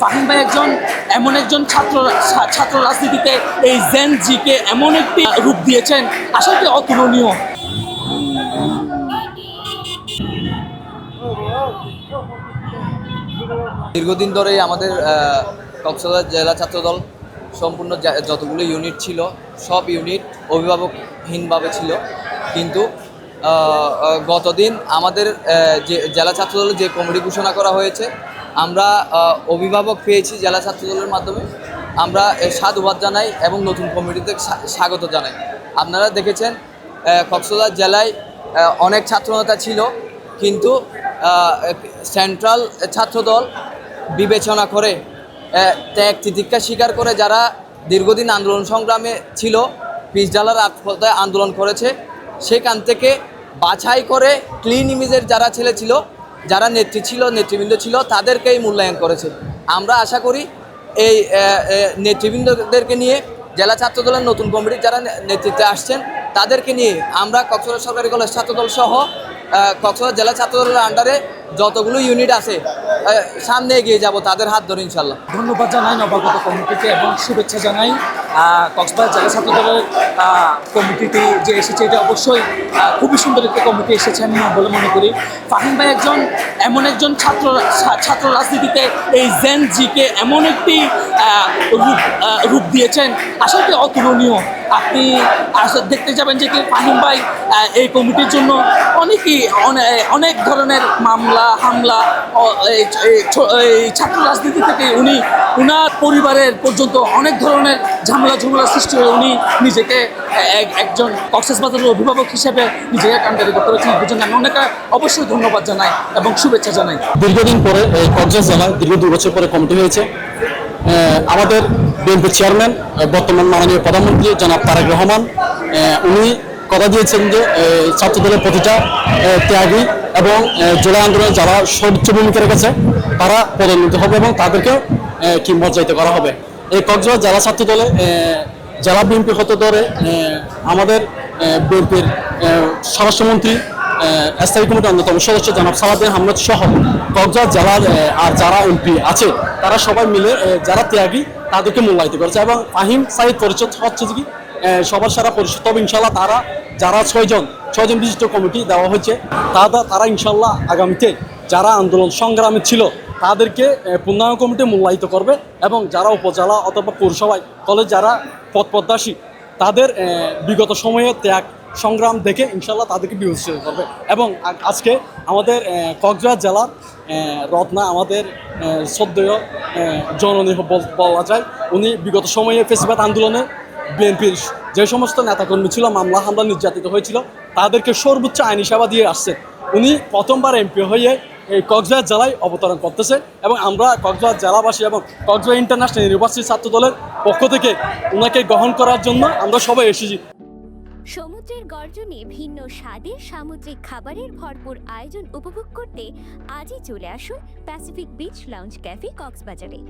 ফাহিম ভাই এমন একজন ছাত্র রাজনীতিতে এই জেন জিকে এমন একটি রূপ দিয়েছেন, আসলে অতুলনীয়। দীর্ঘদিন ধরেই আমাদের কক্সবাজার জেলা ছাত্রদল সম্পূর্ণ যতগুলো ইউনিট ছিল সব ইউনিট অভিভাবকহীনভাবে ছিল। কিন্তু গতদিন আমাদের যে জেলা ছাত্রদলের যে কমিটি ঘোষণা করা হয়েছে, আমরা অভিভাবক পেয়েছি জেলা ছাত্রদলের মাধ্যমে। আমরা সাধুবাদ জানাই এবং নতুন কমিটিতে স্বাগত জানাই। আপনারা দেখেছেন কক্সবাজার জেলায় অনেক ছাত্রনেতা ছিল, কিন্তু সেন্ট্রাল ছাত্রদল বিবেচনা করে ত্যাগ তিতিক্ষা স্বীকার করে যারা দীর্ঘদিন আন্দোলন সংগ্রামে ছিল, পিস জ্বালার রাজপথে আন্দোলন করেছে, সেখান থেকে বাছাই করে ক্লিন ইমেজের যারা ছেলে ছিল, যারা নেতৃবৃন্দ ছিল, তাদেরকেই মূল্যায়ন করেছে। আমরা আশা করি এই নেতৃবৃন্দদেরকে নিয়ে জেলা ছাত্রদলের নতুন কমিটির যারা নেতৃত্বে আসছেন তাদেরকে নিয়ে আমরা কক্সবাজার সরকারি কলেজ ছাত্রদল সহ কক্সবাজার জেলা ছাত্রদলের আন্ডারে যতগুলো ইউনিট আছে সামনে এগিয়ে যাব তাদের হাত ধরে ইনশাল্লাহ। ধন্যবাদ জানাই নবাগত কমিটিকে এবং শুভেচ্ছা জানাই। কক্সবাজার জেলা ছাত্রদলের কমিটিটি যে এসেছে, এটা অবশ্যই খুবই সুন্দর একটা কমিটি এসেছে আমি বলে মনে করি। ফাহিম ভাই এমন একজন ছাত্র রাজনীতিতে এই জেন জিকে এমন একটি রূপ দিয়েছেন, আসলে অতুলনীয়। আপনি দেখতে যাবেন যে ফাহিম ভাই এই কমিটির জন্য অনেক ধরনের মামলা হামলা, এই ছাত্র রাজনীতি থেকে উনার পরিবারের পর্যন্ত অনেক ধরনের ঝামেলা সৃষ্টি হয়ে উনি নিজেকে একজন কক্সবাজারের অভিভাবক হিসেবে নিজেকে কান্ডারি করেছেন। এই জন্য আমি ওনাকে অবশ্যই ধন্যবাদ জানাই এবং শুভেচ্ছা জানাই। দীর্ঘদিন পরে কক্সবাজার জেলায় দীর্ঘ 2 বছর পরে কমিটি হয়েছে। আমাদের বিএনপি চেয়ারম্যান বর্তমান মাননীয় প্রধানমন্ত্রী জনাব তারেক রহমান উনি কথা দিয়েছেন যে ছাত্রদলের প্রতিটা ত্যাগী এবং জুলাই আন্দোলনে যারা সর্বোচ্চ ভূমিকা রেখেছে তারা পদোন্নত হবে এবং তাদেরকেও কি মর্যাদিত করা হবে। এই কক্সবাজার জেলা ছাত্রদলে জেলা বিএনপি হতে ধরে আমাদের বিএনপির স্বরাষ্ট্রমন্ত্রী স্থায়ী কমিটির অন্যতম সদস্য জনাব সালাউদ্দিন আহমেদ সহ কক্সবাজার জেলার আর যারা এমপি আছে তারা সবাই মিলে যারা ত্যাগী তাদেরকে মূল্যায়িত করেছে। এবং ফাহিম সাইদ পরিষদ হচ্ছে কি সবার সারা পরিষদ, তবে ইনশাল্লাহ তারা যারা ছয়জন বিশিষ্ট কমিটি দেওয়া হয়েছে তারা ইনশাল্লাহ আগামীতে যারা আন্দোলন সংগ্রামে ছিল তাদেরকে পূর্ণাঙ্গ কমিটি মূল্যায়িত করবে এবং যারা উপজেলা অথবা পৌরসভায় কলেজ যারা পদপ্রত্যাশী তাদের বিগত সময়ে ত্যাগ সংগ্রাম দেখে ইনশাল্লাহ তাদেরকে বিবেচিত করবে। এবং আজকে আমাদের কক্সবাজার জেলার রত্না, আমাদের শ্রদ্ধেয় জননী বলা যায়, উনি বিগত সময়ে ফেসিবাদ আন্দোলনে বিএনপির যে সমস্ত নেতাকর্মী ছিল, মামলা হামলা নির্যাতিত হয়েছিল, তাদেরকে সর্বোচ্চ আইনি সেবা দিয়ে আসছেন। উনি প্রথমবার এমপি হয়ে এই কক্সবাজার জেলায় অবতরণ করতেছে এবং আমরা কক্সবাজার জেলাবাসী এবং কক্সবাজার ইন্টারন্যাশনাল ইউনিভার্সিটি ছাত্রদলের পক্ষ থেকে ওনাকে গ্রহণ করার জন্য আমরা সবাই এসেছি। সমুদ্রের গর্জনে ভিন্ন স্বাদে সামুদ্রিক খাবারের ভরপুর আয়োজন উপভোগ করতে আজই চলে আসুন প্যাসিফিক বিচ লাউঞ্জ ক্যাফে কক্সবাজারে।